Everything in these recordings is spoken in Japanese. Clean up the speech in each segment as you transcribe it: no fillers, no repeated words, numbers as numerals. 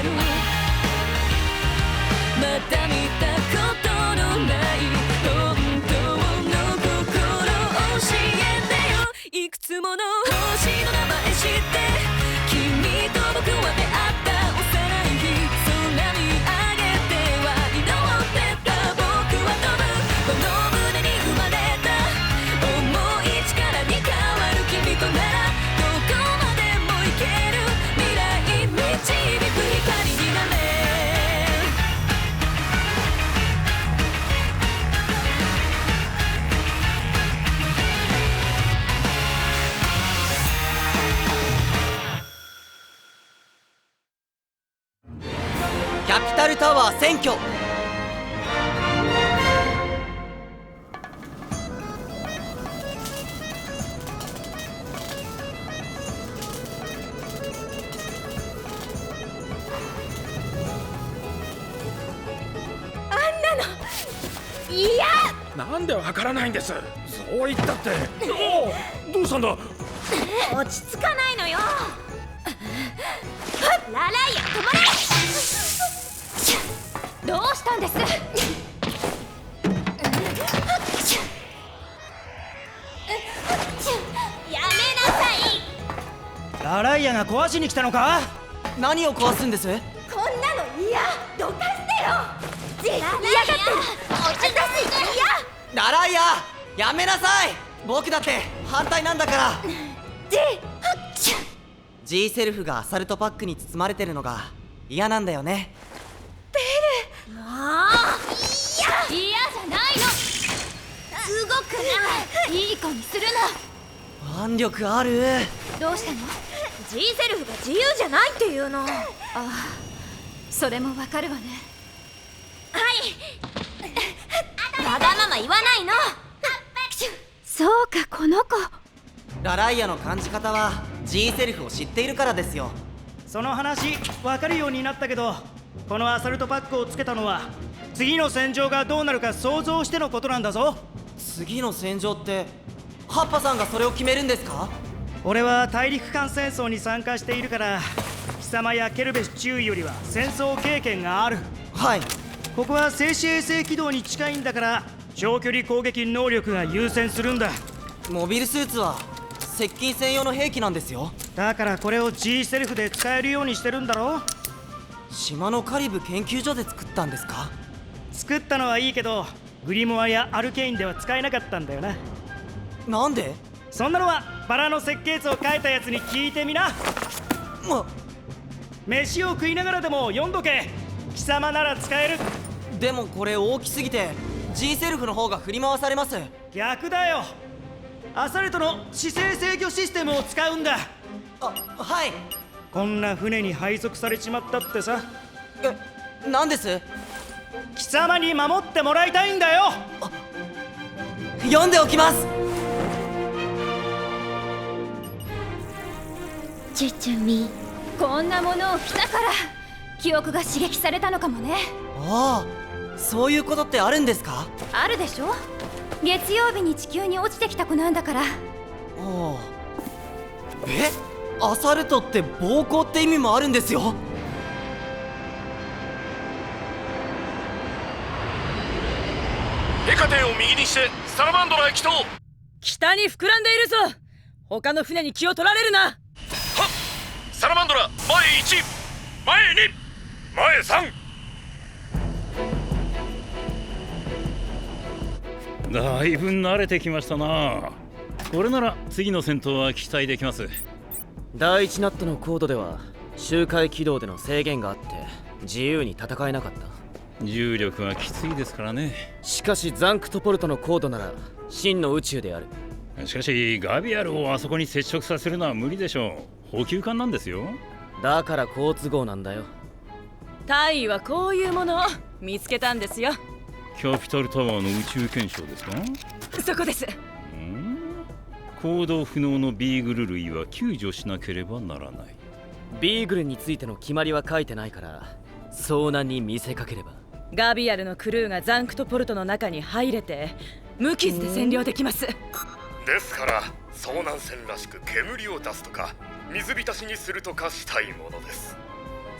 る。まだ見たことのない本当の心を教えてよ。いくつもの星の名前知って君と僕は出会った幼い日、空見上げては祈ってた。僕は飛ぶこの胸に生まれた重い力に変わる君とならどこまでも行ける。未来導く光になれ。キャピタルタワー占拠。なんでわからないんです。そう言ったって。おお、どうしたんだ。落ち着かないのよ。ラライア止まれ。どうしたんです。やめなさい。ラライアが壊しに来たのか。何を壊すんです。こんなの嫌。どかしてよ。嫌がってる。落ち出す。嫌。ラライアやめなさい。僕だって反対なんだから。G セルフがアサルトパックに包まれてるのが嫌なんだよね。もう嫌じゃないの。動くな。いい子にするの。腕力ある。どうしたの。 G セルフが自由じゃないっていうの。ああ、それもわかるわね。はい。わがまま言わないの。そうか、この子。ラライアの感じ方は G セルフを知っているからですよ。その話分かるようになったけど、このアサルトパックをつけたのは次の戦場がどうなるか想像してのことなんだぞ。次の戦場ってハッパさんがそれを決めるんですか。俺は大陸間戦争に参加しているから、貴様やケルベス中尉よりは戦争経験がある。はい。ここは静止衛星軌道に近いんだから、長距離攻撃能力が優先するんだ。モビルスーツは接近専用の兵器なんですよ。だからこれを G セルフで使えるようにしてるんだろ。島のカリブ研究所で作ったんですか。作ったのはいいけど、グリモアやアルケインでは使えなかったんだよな。なんで。そんなのはバラの設計図を書いたやつに聞いてみな。飯を食いながらでも読んどけ。貴様なら使える。でもこれ大きすぎて G セルフの方が振り回されます。逆だよ。アサルトの姿勢制御システムを使うんだ。はい。こんな船に配属されちまったってさ。なんです。貴様に守ってもらいたいんだよ。読んでおきます。チュチュミ、こんなものを着たから記憶が刺激されたのかもね。ああ、そういうことってあるんですか。あるでしょ。月曜日に地球に落ちてきた子なんだから。アサルトって暴行って意味もあるんですよ。デカテンを右にしてサラマンドラへ帰投。北に膨らんでいるぞ。他の船に気を取られるな。はっ、サラマンドラ前1、前2、前3。だいぶ慣れてきましたな。これなら次の戦闘は期待できます。第1ナットのコードでは周回軌道での制限があって自由に戦えなかった。重力はきついですからね。しかしザンクトポルトのコードなら真の宇宙である。しかしガビアルをあそこに接触させるのは無理でしょう。補給艦なんですよ。だから好都合なんだよ。大尉はこういうものを見つけたんですよ。キャピタルタワーの宇宙検証ですか。そこです。行動不能のビーグル類は救助しなければならない。ビーグルについての決まりは書いてないから、遭難に見せかければ。ガビアルのクルーがザンクトポルトの中に入れて無傷で占領できます。ですから遭難船らしく煙を出すとか水浸しにするとかしたいものです。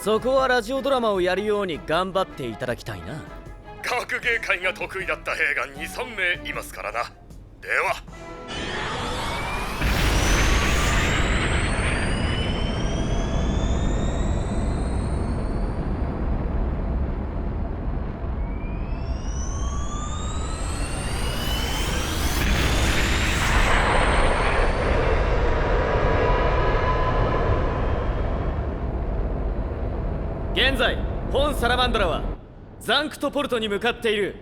そこはラジオドラマをやるように頑張っていただきたいな。学芸会が得意だった兵が 2,3 名いますからな。では現在本サラマンドラはザンクトポルトに向かっている。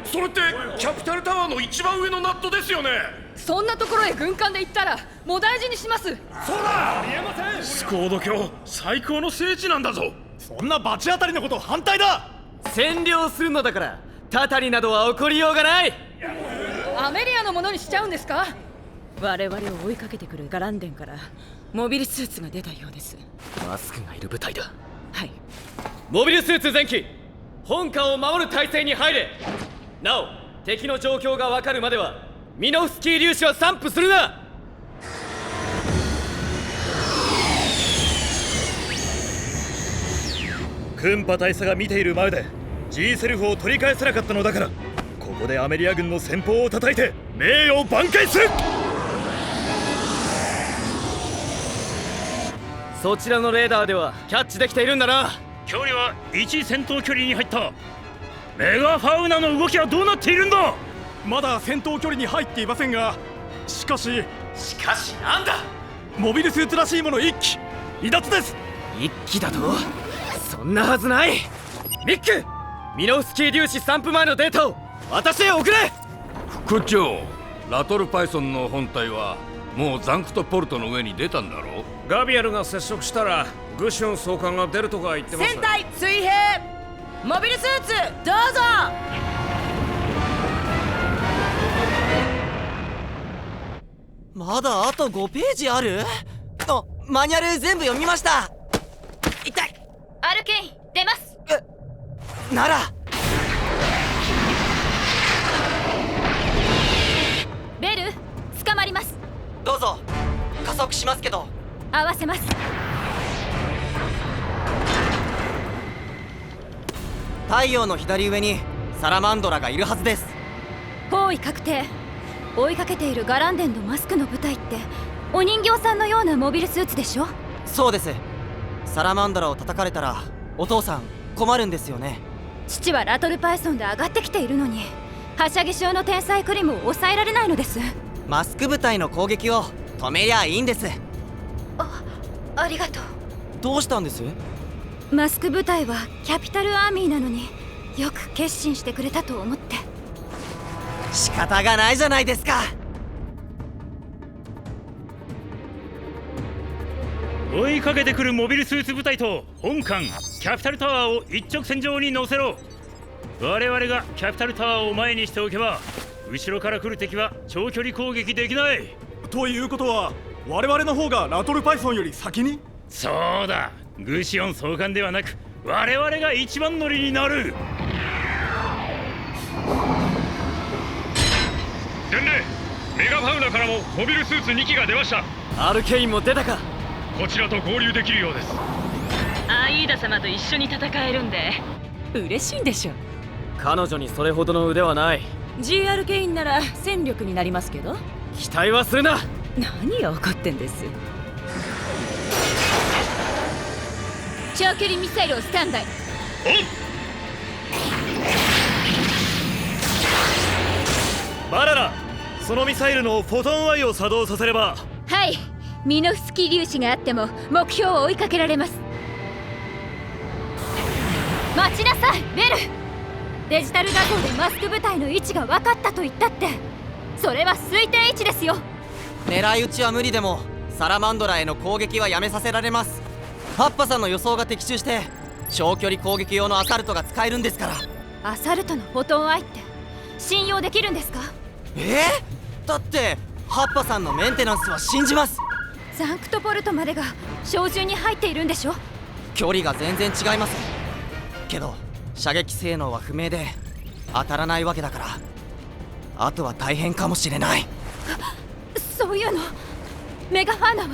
それってキャピタルタワーの一番上のナットですよね。そんなところへ軍艦で行ったらもう大事にします。そうだ、ありえません。スコード卿最高の聖地なんだぞ。そんな罰当たりのこと反対だ。占領するのだからタタリなどは起こりようがない。アメリアのものにしちゃうんですか？我々を追いかけてくるガランデンからモビルスーツが出たようです。マスクがいる部隊だ。はい。モビルスーツ前期、本艦を守る体制に入れ。なお敵の状況が分かるまではミノフスキー粒子は散布するな。クンパ大佐が見ている前で G セルフを取り返せなかったのだから、ここでアメリア軍の先鋒を叩いて名誉を挽回する。そちらのレーダーではキャッチできているんだな。距離は1戦闘距離に入った。メガファウナの動きはどうなっているんだ？まだ戦闘距離に入っていませんが、しかしなんだ。モビルスーツらしいもの1機離脱です。1機だと？そんなはずない。ミック、ミノフスキー粒子散布前のデータを私へ送れ。副長、ラトルパイソンの本体はもうザンクトポルトの上に出たんだろう。ガビアルが接触したらグション総監が出るとか言ってます。戦隊水平モビルスーツどうぞ。まだあと5ページある？マニュアル全部読みました。痛い。アルケイン出ます。ならベル捕まります。どうぞ。加速しますけど。合わせます。太陽の左上にサラマンドラがいるはずです。包囲確定。追いかけているガランデンとマスクの部隊ってお人形さんのようなモビルスーツでしょ？そうです。サラマンドラを叩かれたらお父さん困るんですよね。父はラトルパイソンで上がってきているのにはしゃぎ症の天才クリムを抑えられないのです。マスク部隊の攻撃を止めりゃいいんです。ありがとう。どうしたんです？マスク部隊はキャピタルアーミーなのによく決心してくれたと思って。仕方がないじゃないですか。追いかけてくるモビルスーツ部隊と本艦キャピタルタワーを一直線上に乗せろ。我々がキャピタルタワーを前にしておけば後ろから来る敵は長距離攻撃できない。ということは我々の方がラトルパイソンより先に？そうだ、グシオン総監ではなく我々が一番乗りになる。伝令、メガファウナからもモビルスーツ2機が出ました。アルケインも出たか。こちらと合流できるようです。アイーダ様と一緒に戦えるんで嬉しいんでしょ。彼女にそれほどの腕はない。 GR ケインなら戦力になりますけど。期待はするな。何が起こってんです。長距離ミサイルをスタンバイ。バララ、そのミサイルのフォトンアイを作動させれば。はい、ミノフスキー粒子があっても目標を追いかけられます。待ちなさいベル。デジタル画像でマスク部隊の位置が分かったと言ったって、それは推定位置ですよ。狙い撃ちは無理でもサラマンドラへの攻撃はやめさせられます。ハッパさんの予想が的中して長距離攻撃用のアサルトが使えるんですから。アサルトのフォトンアイって信用できるんですか？だってハッパさんのメンテナンスは信じます。ザンクトポルトまでが照準に入っているんでしょ？距離が全然違いますけど射撃性能は不明で当たらないわけだから、あとは大変かもしれない。そういうのメガファーナは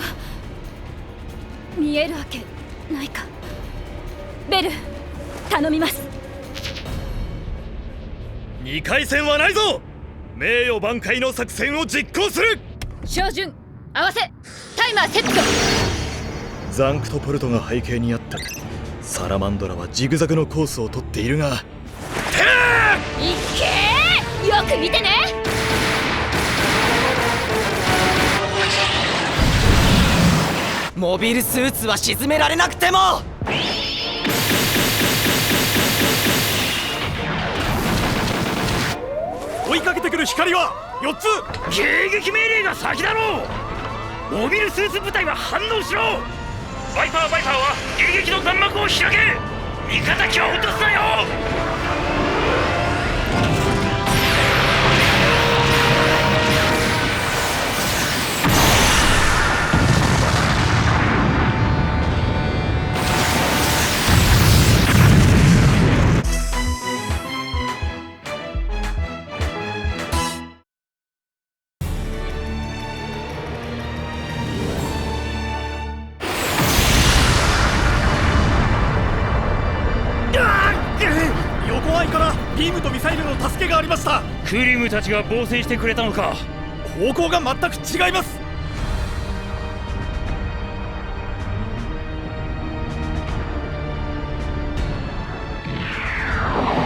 見えるわけないか。ベル頼みます。2回戦はないぞ。名誉挽回の作戦を実行する。照準合わせタイマーセット。ザンクトポルトが背景にあってサラマンドラはジグザグのコースを取っているが、いっけー、よく見てね。モビルスーツは沈められなくても追いかけてくる光は4つ。迎撃命令が先だろう。モビルスーツ部隊は反応しろ。バイパーは迎撃の弾幕を開け。味方機は落とすなよ。横合いからビームとミサイルの助けがありました。クリムたちが防戦してくれたのか。方向が全く違います。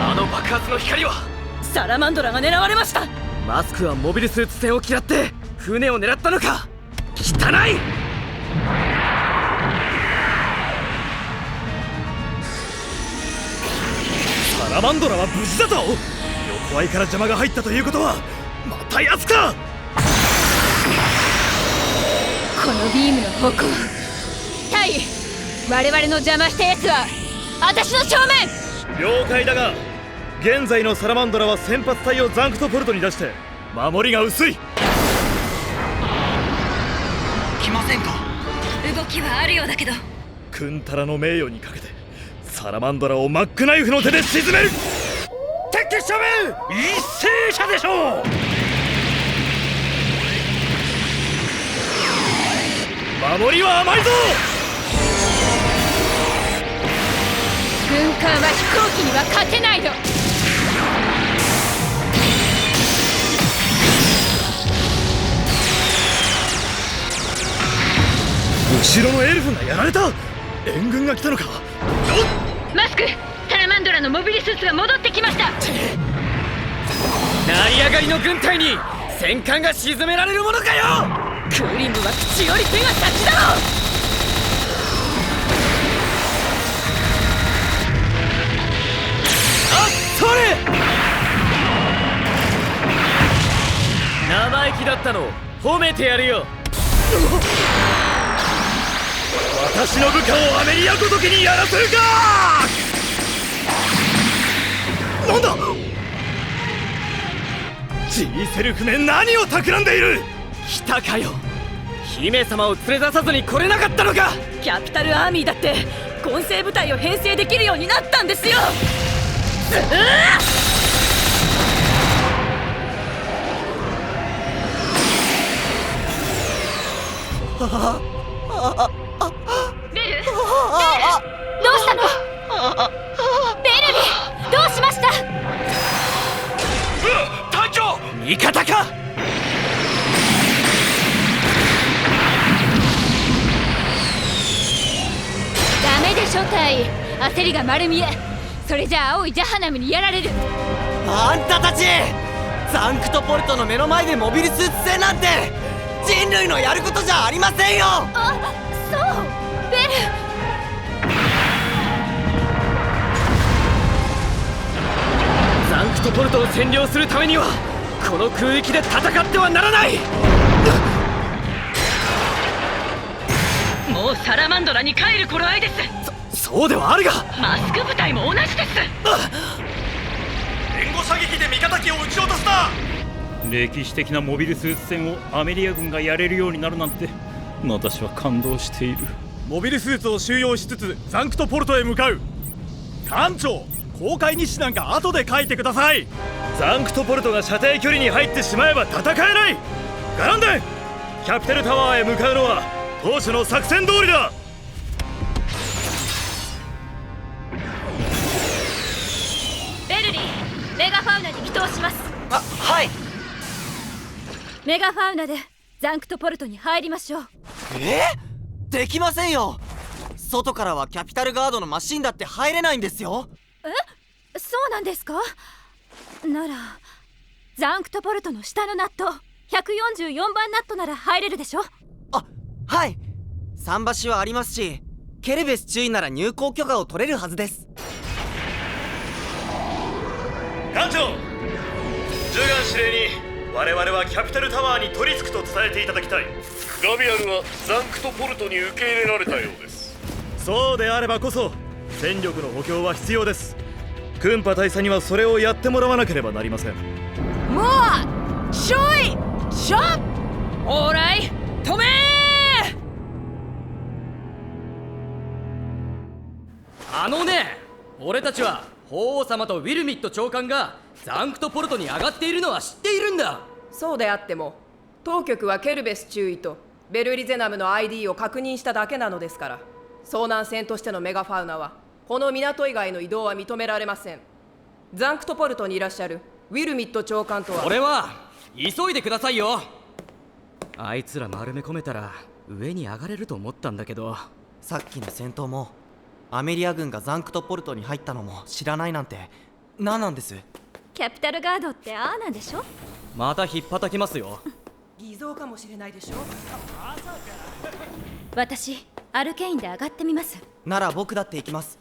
あの爆発の光はサラマンドラが狙われました。マスクはモビルスーツ戦を嫌って船を狙ったのか。汚い。サラマンドラは無事だぞ。横合いから邪魔が入ったということはまたやつか。このビームの方向、タイ、我々の邪魔したやつは私の正面。了解だが現在のサラマンドラは先発隊をザンクトポルトに出して守りが薄い。来ませんか。動きはあるようだけど。クンタラの名誉にかけてサラマンドラをマックナイフの手で沈める。敵処分一斉射でしょう。守りは甘いぞ。軍艦は飛行機には勝てないの。後ろのエルフがやられた。援軍が来たのか。マスク、サラマンドラのモビルスーツが戻ってきました。成り上がりの軍隊に戦艦が沈められるものかよ。クリムは口より手が先だろ。あっそれ。生意気だったの褒めてやるよ。私の部下をアメリアごときにやらせるか。なんだ。ジーセルフめ何を企んでいる。来たかよ。姫様を連れ出さずに来れなかったのか。キャピタルアーミーだって混成部隊を編成できるようになったんですよ。ベル、どうしたの。ベルリ、どうしました。隊長、味方か。ダメでしょタイ、焦りが丸見え。それじゃあ青いジャハナムにやられる。あんたたちザンクトポルトの目の前でモビルスーツ戦なんて人類のやることじゃありませんよ。あ、そうベル。ザンクトポルトを占領するためにはこの空域で戦ってはならない。もうサラマンドラに帰る頃合いです。そうではあるがマスク部隊も同じです。援護射撃で味方機を撃ち落とした。歴史的なモビルスーツ戦をアメリア軍がやれるようになるなんて私は感動している。モビルスーツを収容しつつザンクトポルトへ向かう。艦長、公開日誌なんか後で書いてください。ザンクトポルトが射程距離に入ってしまえば戦えない。ガランデン、キャピタルタワーへ向かうのは当初の作戦通りだ。メガファウナに祈祷します。はい。メガファウナでザンクトポルトに入りましょう。できませんよ。外からはキャピタルガードのマシンだって入れないんですよ。そうなんですか？ならザンクトポルトの下のナット144番ナットなら入れるでしょ？はい。桟橋はありますし、ケルベス中尉なら入港許可を取れるはずです。艦長、ジュガン司令に我々はキャピタルタワーに取り付くと伝えていただきたい。ガビアルはザンクトポルトに受け入れられたようです。そうであればこそ戦力の補強は必要です。クンパ大佐にはそれをやってもらわなければなりません。もうしょいしょオーライ止め俺たちは法王様とウィルミット長官がザンクトポルトに上がっているのは知っているんだ。そうであっても当局はケルベス中尉とベルリゼナムの ID を確認しただけなのですから、遭難船としてのメガファウナはこの港以外の移動は認められません。ザンクトポルトにいらっしゃるウィルミット長官とは。俺は急いでくださいよ。あいつら丸め込めたら上に上がれると思ったんだけど。さっきの戦闘もアメリア軍がザンクトポルトに入ったのも知らないなんて何なんです？キャピタルガードってああなんでしょ？またひっぱたきますよ。偽造かもしれないでしょ。私アルケインで上がってみます。なら僕だって行きます。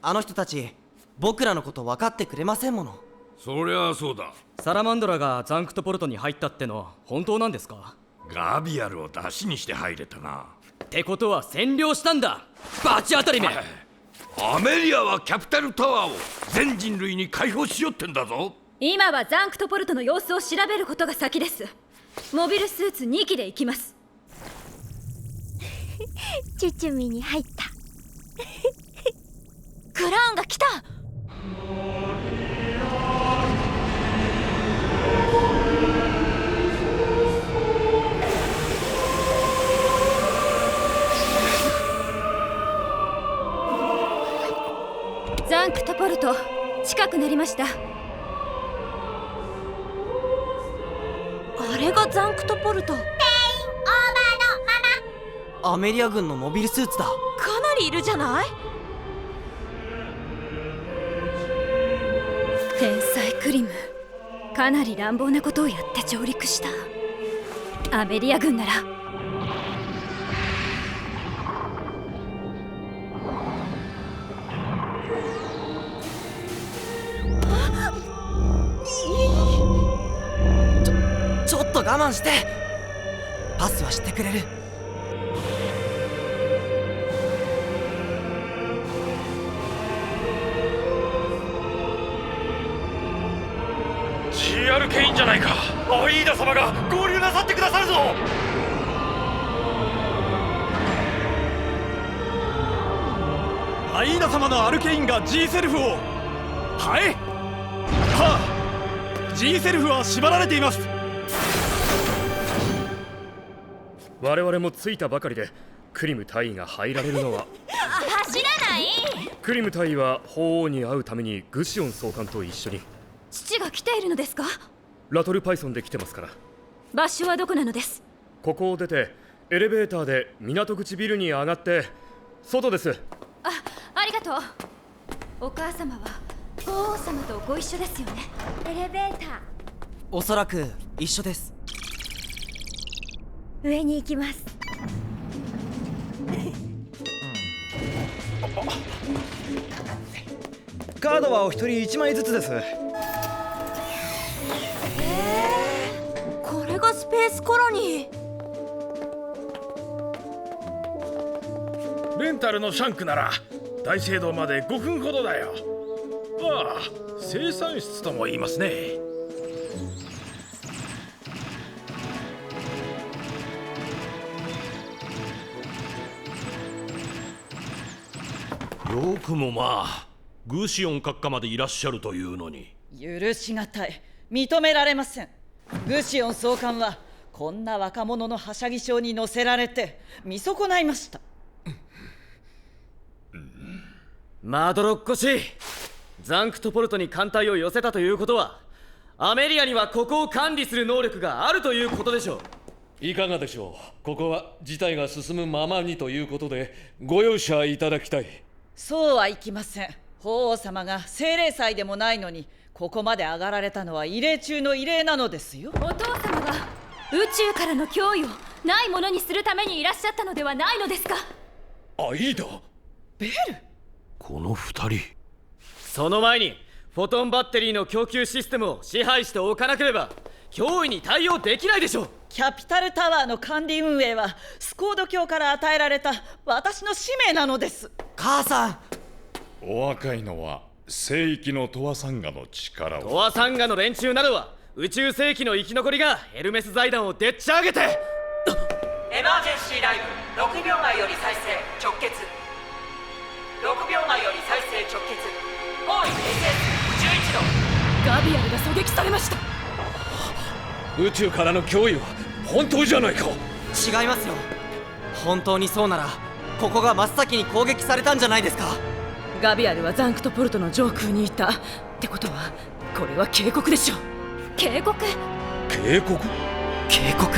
あの人たち僕らのこと分かってくれませんもの。そりゃそうだ。サラマンドラがザンクトポルトに入ったっての本当なんですか？ガビアルを出しにして入れたな。ってことは占領したんだ、バチ当たりめ。アメリアはキャピタルタワーを全人類に解放しよってんだぞ。今はザンクトポルトの様子を調べることが先です。モビルスーツ2機で行きます。チュチュミに入ったクラーンが来た。ザンクトポルト近くなりました。あれがザンクトポルト。定員オーバーのまま。アメリア軍のモビルスーツだ。かなりいるじゃない。天才クリム、かなり乱暴なことをやって上陸した。アメリア軍ならちょっと我慢して。パスはしてくれる。GR ケインじゃないか。アイーダ様が合流なさってくださるぞ。アイーダ様のアルケインが G セルフを。はい。はあ、G セルフは縛られています。我々も着いたばかりでクリム大尉が入られるのは走らない。クリム大尉は法王に会うためにグシオン総監と一緒に。父が来ているのですか？ラトルパイソンで来てますから。場所はどこなのです？ここを出てエレベーターで港口ビルに上がって外です。ありがとう。お母様は法王様とご一緒ですよね。エレベーターおそらく一緒です。上に行きます。カードはお一人1枚ずつです。これがスペースコロニー。レンタルのシャンクなら大聖堂まで5分ほどだよ。ああ、生産室とも言いますね。よくもまあグーシオン閣下までいらっしゃるというのに。許しがたい、認められません。グシオン総監はこんな若者のはしゃぎ症に乗せられて見損ないました。まどろっこしい。ザンクトポルトに艦隊を寄せたということはアメリアにはここを管理する能力があるということでしょう。いかがでしょう。ここは事態が進むままにということでご容赦いただきたい。そうはいきません。法皇様が精霊祭でもないのにここまで上がられたのは異例中の異例なのですよ。お父様が宇宙からの脅威をないものにするためにいらっしゃったのではないのですか。アイダ、ベル、この二人。その前にフォトンバッテリーの供給システムを支配しておかなければ脅威に対応できないでしょう。キャピタルタワーの管理運営はスコード卿から与えられた私の使命なのです。母さん、お若いのは聖域のトワサンガの力を。トワサンガの連中などは宇宙世紀の生き残りがヘルメス財団をでっち上げて。エマージェンシーライブ6秒前より再生直結。6秒前より再生直結。多い SS11 度。ガビアルが狙撃されました。宇宙からの脅威は本当じゃないか。違いますよ。本当にそうならここが真っ先に攻撃されたんじゃないですか。ガビアルはザンクトポルトの上空にいたってことはこれは警告でしょう。警告？警告？警告。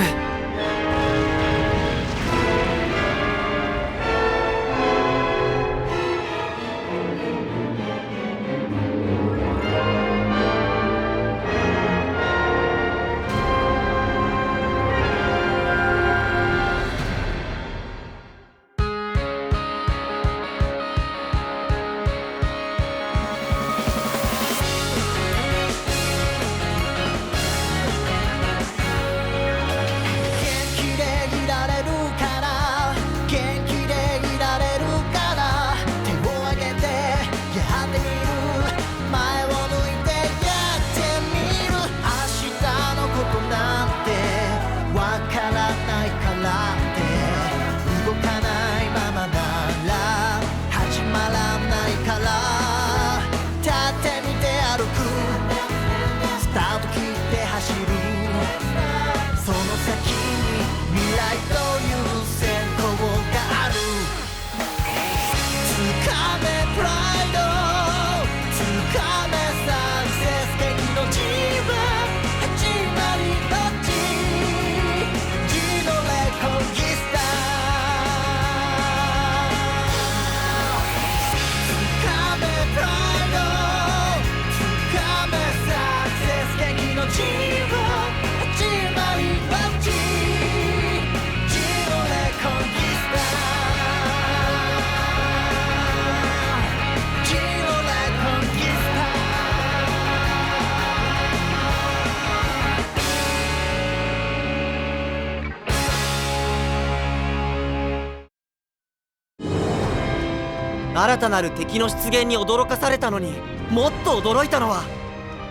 新たなる敵の出現に驚かされたのにもっと驚いたのは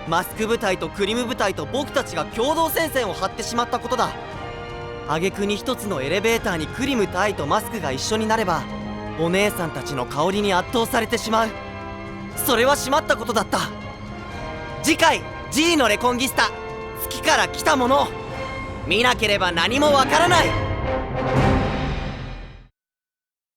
マスク部隊とクリム部隊と僕たちが共同戦線を張ってしまったことだ。挙句に一つのエレベーターにクリムとアイとマスクが一緒になればお姉さんたちの香りに圧倒されてしまう。それはしまったことだった。次回 G のレコンギスタ、月から来たもの、見なければ何もわからない。